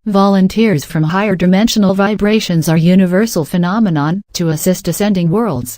Volunteers from higher dimensional vibrations are universal phenomenon to assist ascending worlds.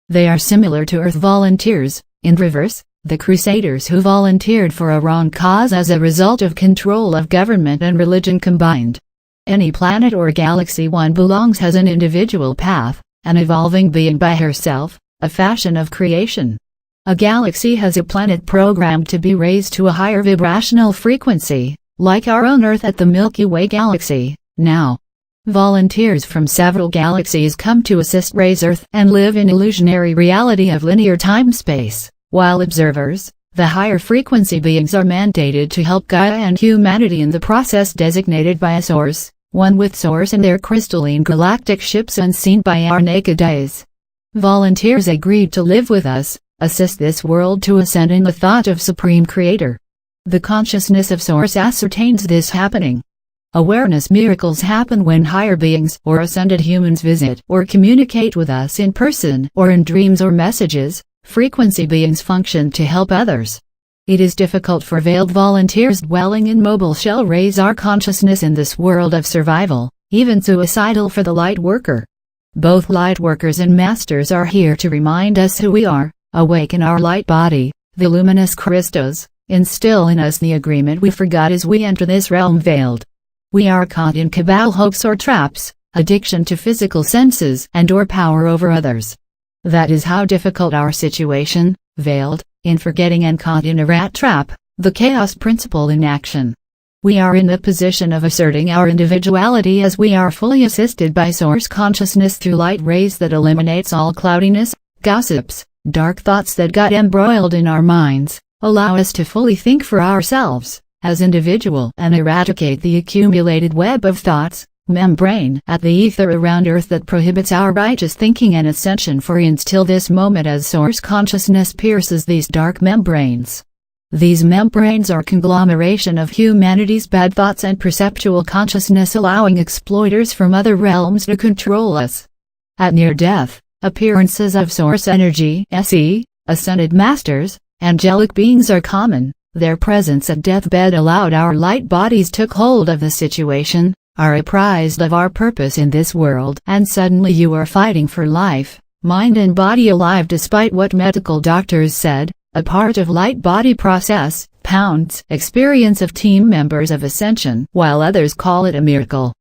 They are similar to Earth volunteers, in reverse, the crusaders who volunteered for a wrong cause as a result of control of government and religion combined. Any planet or galaxy one belongs has an individual path, an evolving being by herself, a fashion of creation. A galaxy has a planet programmed to be raised to a higher vibrational frequency, like our own Earth at the Milky Way galaxy. Now, volunteers from several galaxies come to assist raise Earth and live in illusionary reality of linear time-space, while observers, the higher frequency beings, are mandated to help Gaia and humanity in the process designated by a source, one with source in their crystalline galactic ships unseen by our naked eyes. Volunteers agreed to live with us, assist this world to ascend in the thought of Supreme Creator. The consciousness of Source ascertains this happening. Awareness miracles happen when higher beings or ascended humans visit or communicate with us in person or in dreams or messages. Frequency beings function to help others. It is difficult for veiled volunteers dwelling in mobile shell raise our consciousness in this world of survival, even suicidal for the light worker. Both light workers and masters are here to remind us who we are, awaken our light body, the luminous Christos. Instill in us the agreement we forgot as we enter this realm veiled. We are caught in cabal hoax or traps, addiction to physical senses and or power over others. That is how difficult our situation, veiled, in forgetting and caught in a rat trap, the chaos principle in action. We are in the position of asserting our individuality as we are fully assisted by Source consciousness through light rays that eliminates all cloudiness, gossips, dark thoughts that got embroiled in our minds. Allow us to fully think for ourselves, as individual, and eradicate the accumulated web of thoughts, membrane, at the ether around Earth that prohibits our righteous thinking and ascension for until this moment as Source consciousness pierces these dark membranes. These membranes are conglomeration of humanity's bad thoughts and perceptual consciousness allowing exploiters from other realms to control us. At near death, appearances of Source energy, SE, ascended masters, angelic beings are common. Their presence at deathbed allowed our light bodies took hold of the situation, are apprised of our purpose in this world, and suddenly you are fighting for life, mind and body alive despite what medical doctors said, a part of light body process, pounds, experience of team members of ascension, while others call it a miracle.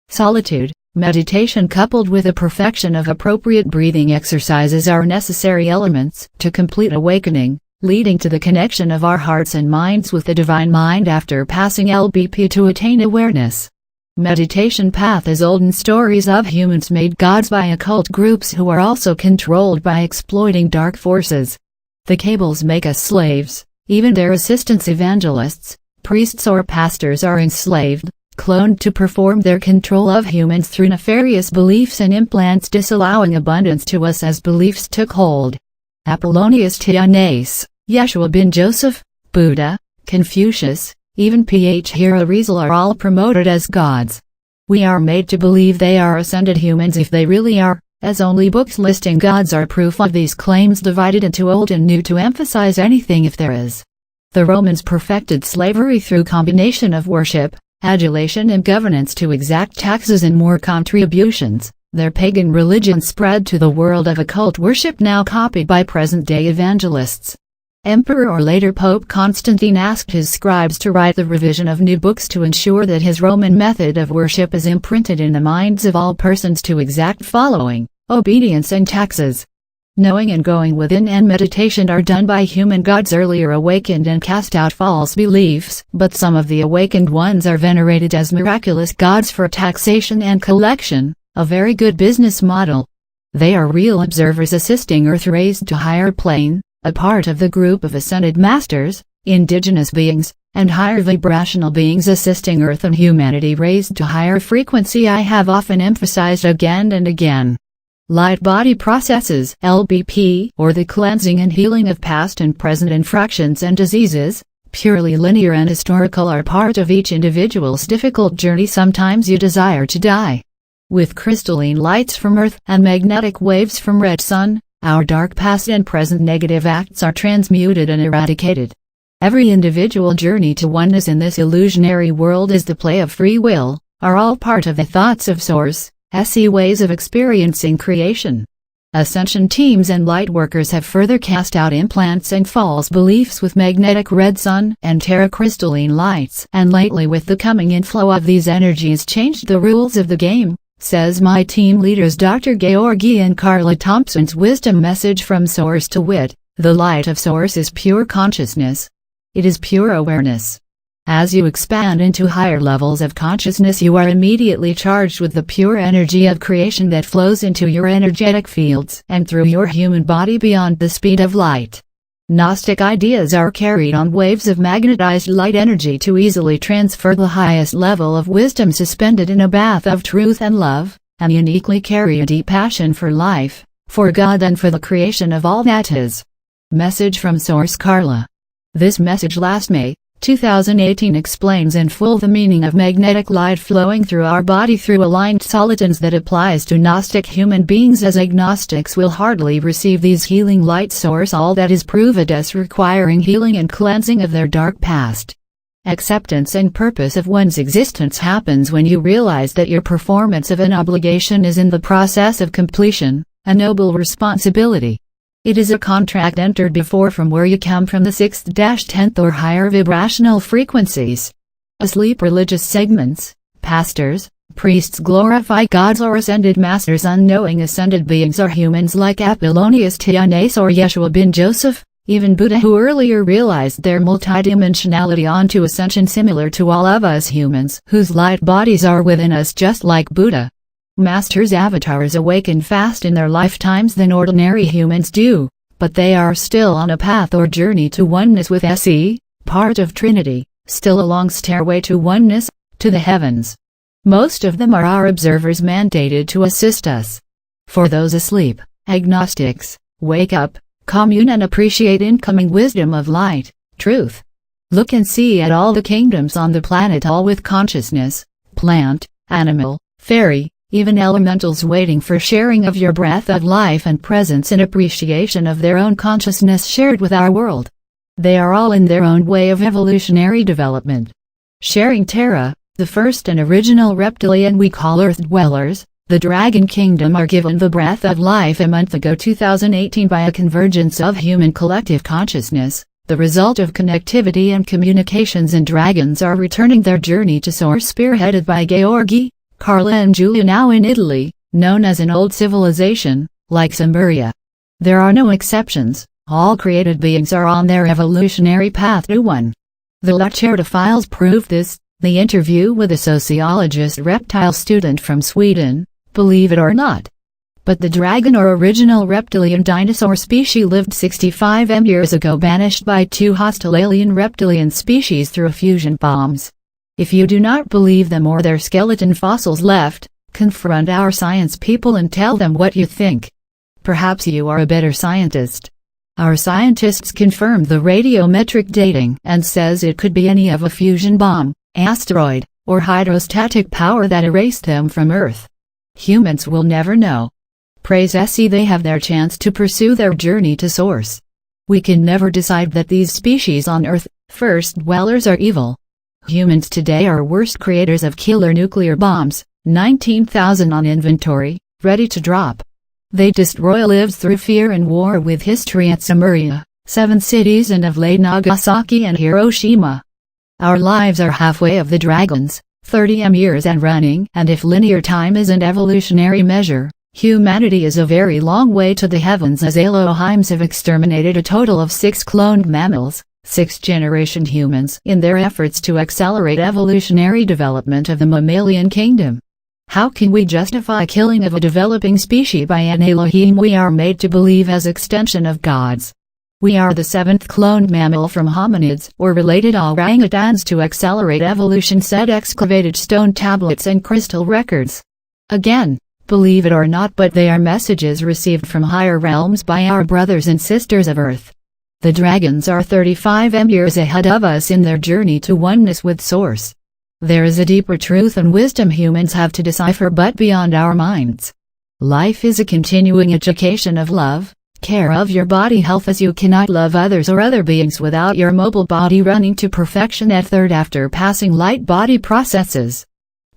Solitude, meditation coupled with a perfection of appropriate breathing exercises are necessary elements to complete awakening, leading to the connection of our hearts and minds with the divine mind after passing LBP to attain awareness. Meditation path is olden stories of humans made gods by occult groups who are also controlled by exploiting dark forces. The cables make us slaves, even their assistants evangelists, priests or pastors are enslaved, cloned to perform their control of humans through nefarious beliefs and implants disallowing abundance to us as beliefs took hold. Apollonius Tianes, Yeshua bin Joseph, Buddha, Confucius, even Ph. Hero Rizal are all promoted as gods. We are made to believe they are ascended humans if they really are, as only books listing gods are proof of these claims divided into old and new to emphasize anything if there is. The Romans perfected slavery through combination of worship, adulation and governance to exact taxes and more contributions. Their pagan religion spread to the world of occult worship now copied by present-day evangelists. Emperor or later Pope Constantine asked his scribes to write the revision of new books to ensure that his Roman method of worship is imprinted in the minds of all persons to exact following, obedience and taxes. Knowing and going within and meditation are done by human gods earlier awakened and cast out false beliefs, but some of the awakened ones are venerated as miraculous gods for taxation and collection, a very good business model. They are real observers assisting Earth raised to higher plane, a part of the group of ascended masters, indigenous beings, and higher vibrational beings assisting Earth and humanity raised to higher frequency. I have often emphasized again and again. Light body processes, LBP, or the cleansing and healing of past and present infractions and diseases, purely linear and historical, are part of each individual's difficult journey. Sometimes you desire to die. With crystalline lights from Earth and magnetic waves from Red Sun, our dark past and present negative acts are transmuted and eradicated. Every individual journey to oneness in this illusionary world is the play of free will, are all part of the thoughts of Source, SE ways of experiencing creation. Ascension teams and lightworkers have further cast out implants and false beliefs with magnetic red sun and terracrystalline lights, and lately with the coming inflow of these energies changed the rules of the game, says my team leaders Dr. Georgi and Carla Thompson's wisdom message from Source to wit, the light of Source is pure consciousness. It is pure awareness. As you expand into higher levels of consciousness, you are immediately charged with the pure energy of creation that flows into your energetic fields and through your human body beyond the speed of light. Gnostic ideas are carried on waves of magnetized light energy to easily transfer the highest level of wisdom suspended in a bath of truth and love, and uniquely carry a deep passion for life, for God and for the creation of all that is. Message from Source Carla. This message last May, 2018 explains in full the meaning of magnetic light flowing through our body through aligned solitons that applies to Gnostic human beings, as agnostics will hardly receive these healing light source, all that is proved as requiring healing and cleansing of their dark past. Acceptance and purpose of one's existence happens when you realize that your performance of an obligation is in the process of completion, a noble responsibility. It is a contract entered before from where you come from the 6th-10th or higher vibrational frequencies. Asleep religious segments, pastors, priests glorify gods or ascended masters. Unknowing ascended beings are humans like Apollonius Tianes or Yeshua bin Joseph, even Buddha, who earlier realized their multidimensionality onto ascension, similar to all of us humans whose light bodies are within us just like Buddha. Masters' avatars awaken fast in their lifetimes than ordinary humans do, but they are still on a path or journey to oneness with SE, part of Trinity, still a long stairway to oneness, to the heavens. Most of them are our observers mandated to assist us. For those asleep, agnostics, wake up, commune and appreciate incoming wisdom of light, truth. Look and see at all the kingdoms on the planet, all with consciousness, plant, animal, fairy, even elementals waiting for sharing of your breath of life and presence in appreciation of their own consciousness shared with our world. They are all in their own way of evolutionary development. Sharing Terra, the first and original reptilian we call Earth dwellers, the Dragon Kingdom, are given the breath of life a month ago 2018 by a convergence of human collective consciousness, the result of connectivity and communications, and dragons are returning their journey to Source spearheaded by Georgi, Carla and Julia, now in Italy, known as an old civilization, like Sumeria. There are no exceptions, all created beings are on their evolutionary path to one. The Lacerda files prove this. The interview with a sociologist reptile student from Sweden, believe it or not. But the dragon or original reptilian dinosaur species lived 65 years ago, banished by two hostile alien reptilian species through fusion bombs. If you do not believe them or their skeleton fossils left, confront our science people and tell them what you think. Perhaps you are a better scientist. Our scientists confirmed the radiometric dating and says it could be any of a fusion bomb, asteroid, or hydrostatic power that erased them from Earth. Humans will never know. Praise SE, they have their chance to pursue their journey to Source. We can never decide that these species on Earth, first dwellers, are evil. Humans today are worst creators of killer nuclear bombs, 19,000 on inventory, ready to drop. They destroy lives through fear and war, with history at Sumeria, 7 cities, and of late Nagasaki and Hiroshima. Our lives are halfway of the dragons, 30 years and running, and if linear time isn't evolutionary measure, humanity is a very long way to the heavens, as Elohims have exterminated a total of 6 cloned mammals, 6th-generation humans, in their efforts to accelerate evolutionary development of the mammalian kingdom. How can we justify killing of a developing species by an Elohim we are made to believe as extension of gods? We are the 7th cloned mammal from hominids or related orangutans to accelerate evolution, said excavated stone tablets and crystal records. Again, believe it or not, but they are messages received from higher realms by our brothers and sisters of Earth. The dragons are 35 years ahead of us in their journey to oneness with Source. There is a deeper truth and wisdom humans have to decipher, but beyond our minds. Life is a continuing education of love, care of your body health, as you cannot love others or other beings without your mobile body running to perfection at third after passing light body processes.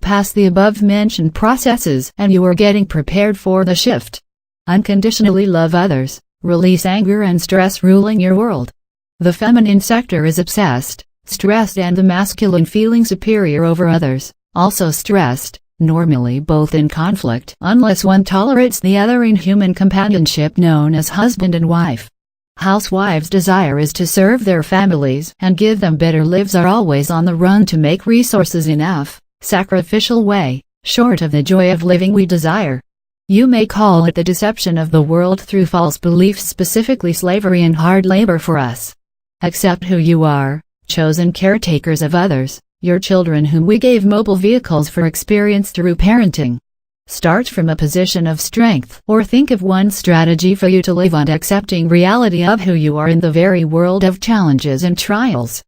bypass the above-mentioned processes and you are getting prepared for the shift. Unconditionally love others, release anger and stress ruling your world. The feminine sector is obsessed, stressed, and the masculine feeling superior over others, also stressed, normally both in conflict unless one tolerates the other in human companionship known as husband and wife. Housewives' desire is to serve their families and give them better lives, are always on the run to make resources enough, sacrificial way, short of the joy of living we desire. You may call it the deception of the world through false beliefs, specifically slavery and hard labor for us. Accept who you are, chosen caretakers of others, your children whom we gave mobile vehicles for experience through parenting. Start from a position of strength, or think of one strategy for you to live on, accepting reality of who you are in the very world of challenges and trials.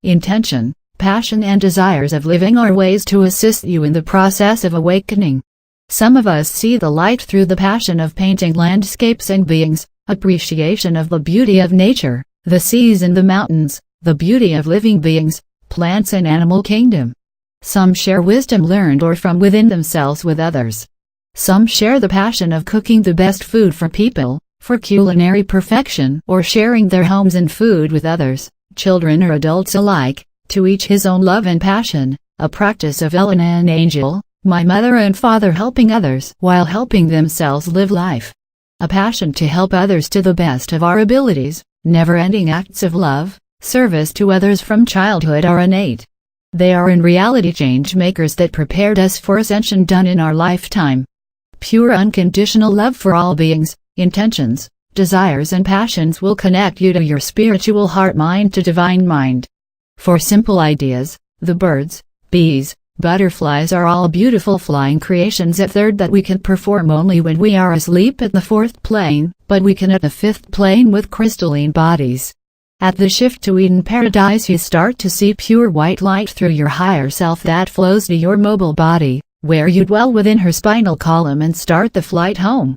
Intention, passion and desires of living are ways to assist you in the process of awakening. Some of us see the light through the passion of painting landscapes and beings, appreciation of the beauty of nature, the seas and the mountains, the beauty of living beings, plants and animal kingdom. Some share wisdom learned or from within themselves with others. Some share the passion of cooking the best food for people, for culinary perfection, or sharing their homes and food with others, children or adults alike, to each his own love and passion, a practice of Ellen and Angel, my mother and father, helping others while helping themselves live life. A passion to help others to the best of our abilities, never-ending acts of love, service to others from childhood are innate. They are in reality change makers that prepared us for ascension done in our lifetime. Pure unconditional love for all beings, intentions, desires and passions will connect you to your spiritual heart mind to divine mind. For simple ideas, the birds, bees, butterflies are all beautiful flying creations at third that we can perform only when we are asleep at the fourth plane, but we can at the fifth plane with crystalline bodies. At the shift to Eden Paradise you start to see pure white light through your higher self that flows to your mobile body, where you dwell within her spinal column and start the flight home.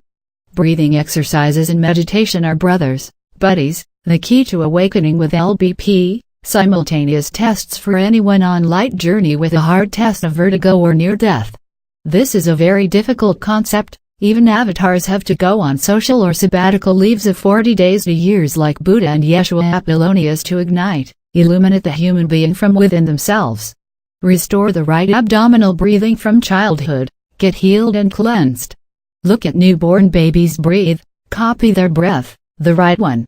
Breathing exercises and meditation are brothers, buddies, the key to awakening with LBP, simultaneous tests for anyone on light journey with a hard test of vertigo or near death. This is a very difficult concept. Even avatars have to go on social or sabbatical leaves of 40 days to years like Buddha and Yeshua Apollonius to ignite, illuminate the human being from within themselves. Restore the right abdominal breathing from childhood, get healed and cleansed. Look at newborn babies breathe, copy their breath, the right one.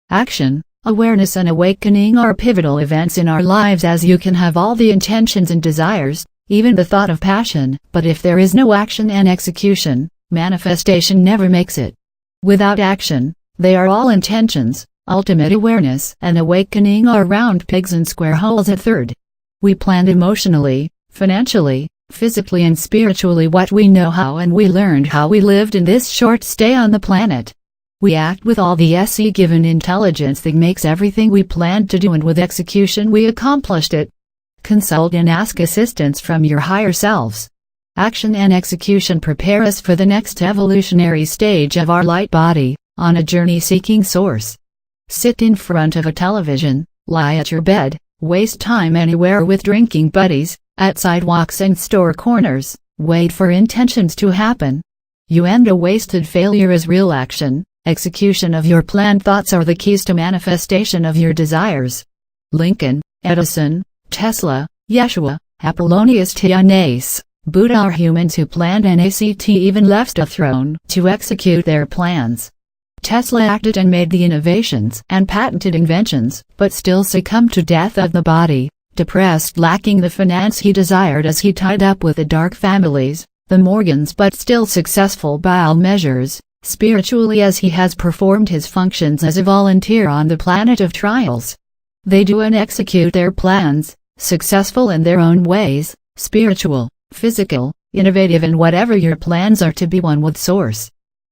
Action, awareness and awakening are pivotal events in our lives, as you can have all the intentions and desires, even the thought of passion, but if there is no action and execution, manifestation never makes it. Without action, they are all intentions. Ultimate awareness and awakening are round pegs and square holes at third. We planned emotionally, financially, physically and spiritually what we know how, and we learned how we lived in this short stay on the planet. We act with all the SE given intelligence that makes everything we planned to do, and with execution we accomplished it. Consult and ask assistance from your higher selves. Action and execution prepare us for the next evolutionary stage of our light body, on a journey seeking source. Sit in front of a television, lie at your bed, waste time anywhere with drinking buddies, at sidewalks and store corners, wait for intentions to happen. You end a wasted failure as real action. Execution of your planned thoughts are the keys to manifestation of your desires. Lincoln, Edison, Tesla, Yeshua, Apollonius Tianaeus, Buddha are humans who planned and even left a throne to execute their plans. Tesla acted and made the innovations and patented inventions, but still succumbed to death of the body, depressed, lacking the finance he desired as he tied up with the dark families, the Morgans, but still successful by all measures, spiritually, as he has performed his functions as a volunteer on the planet of trials. They do and execute their plans, successful in their own ways, spiritual, physical, innovative, and whatever your plans are to be one with Source.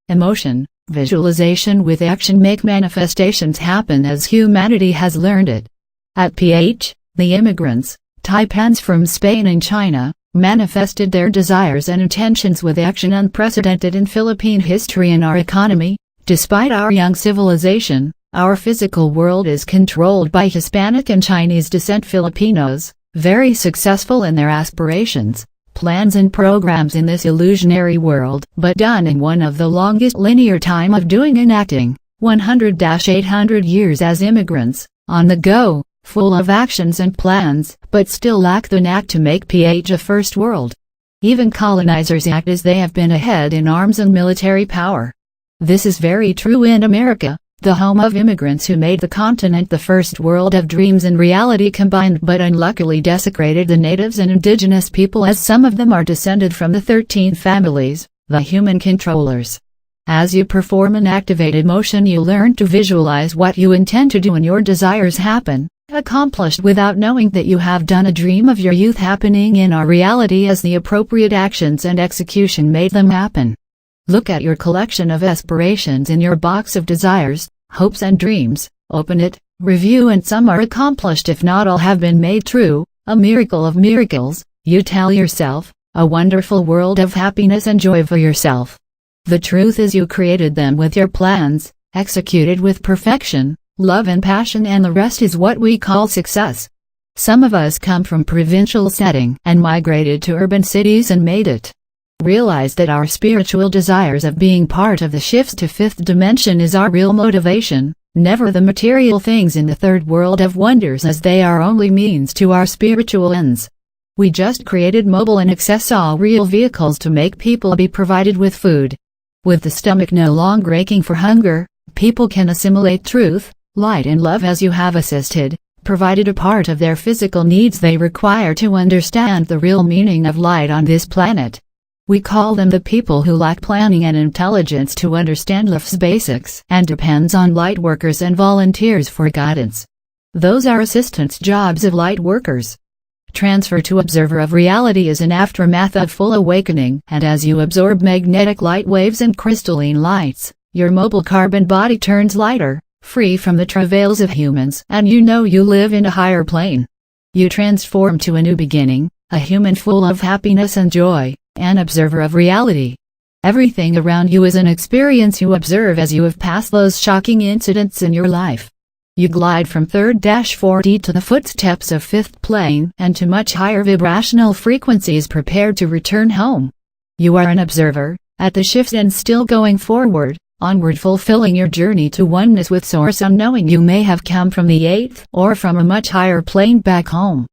Emotion, visualization with action make manifestations happen as humanity has learned it. At PH, the immigrants, Taipans from Spain and China, manifested their desires and intentions with action unprecedented in Philippine history and our economy. Despite our young civilization, our physical world is controlled by Hispanic and Chinese descent Filipinos, very successful in their aspirations, plans and programs in this illusionary world, but done in one of the longest linear time of doing and acting, 100-800 years as immigrants, on the go, full of actions and plans, but still lack the knack to make PH a first world. Even colonizers act as they have been ahead in arms and military power. This is very true in America, the home of immigrants who made the continent the first world of dreams and reality combined, but unluckily desecrated the natives and indigenous people, as some of them are descended from the 13 families, the human controllers. As you perform an activated motion, you learn to visualize what you intend to do and your desires happen, accomplished without knowing that you have done a dream of your youth happening in our reality, as the appropriate actions and execution made them happen. Look at your collection of aspirations in your box of desires, hopes and dreams, open it, review, and some are accomplished if not all have been made true, a miracle of miracles, you tell yourself, a wonderful world of happiness and joy for yourself. The truth is you created them with your plans, executed with perfection, love and passion, and the rest is what we call success. Some of us come from provincial setting and migrated to urban cities and made it. Realize that our spiritual desires of being part of the shifts to fifth dimension is our real motivation, never the material things in the third world of wonders, as they are only means to our spiritual ends. We just created mobile and accessible real vehicles to make people be provided with food. With the stomach no longer aching for hunger, people can assimilate truth, light and love as you have assisted, provided a part of their physical needs they require to understand the real meaning of light on this planet. We call them the people who lack planning and intelligence to understand life's basics and depends on light workers and volunteers for guidance. Those are assistance jobs of light workers. Transfer to observer of reality is an aftermath of full awakening, and as you absorb magnetic light waves and crystalline lights, your mobile carbon body turns lighter, free from the travails of humans, and you know you live in a higher plane. You transform to a new beginning, a human full of happiness and joy, an observer of reality. Everything around you is an experience you observe as you have passed those shocking incidents in your life. You glide from 3rd-4D to the footsteps of 5th plane and to much higher vibrational frequencies, prepared to return home. You are an observer, at the shift and still going forward, onward, fulfilling your journey to oneness with Source, unknowing you may have come from the 8th or from a much higher plane back home.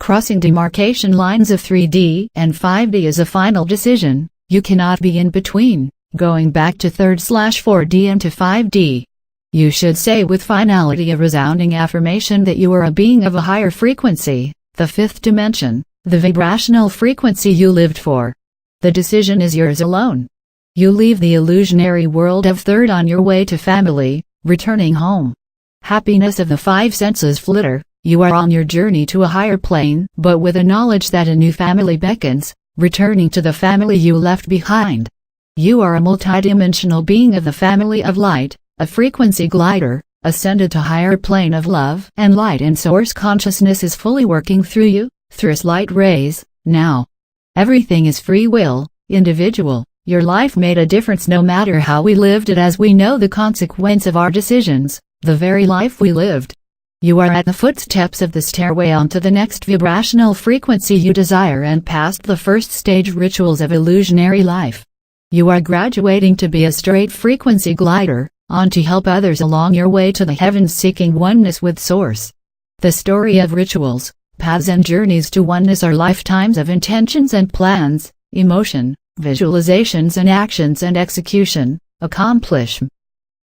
Crossing demarcation lines of 3D and 5D is a final decision. You cannot be in between, going back to 3rd/4D and to 5D. You should say with finality a resounding affirmation that you are a being of a higher frequency, the 5th dimension, the vibrational frequency you lived for. The decision is yours alone. You leave the illusionary world of 3rd on your way to family, returning home. Happiness of the 5 senses flitter. You are on your journey to a higher plane, but with a knowledge that a new family beckons, returning to the family you left behind. You are a multidimensional being of the family of light, a frequency glider, ascended to higher plane of love and light, and Source consciousness is fully working through you, through its light rays, now. Everything is free will, individual. Your life made a difference no matter how we lived it, as we know the consequence of our decisions, the very life we lived. You are at the footsteps of the stairway onto the next vibrational frequency you desire, and past the first stage rituals of illusionary life. You are graduating to be a straight frequency glider, on to help others along your way to the heavens, seeking oneness with Source. The story of rituals, paths and journeys to oneness are lifetimes of intentions and plans, emotion, visualizations and actions and execution, accomplishment.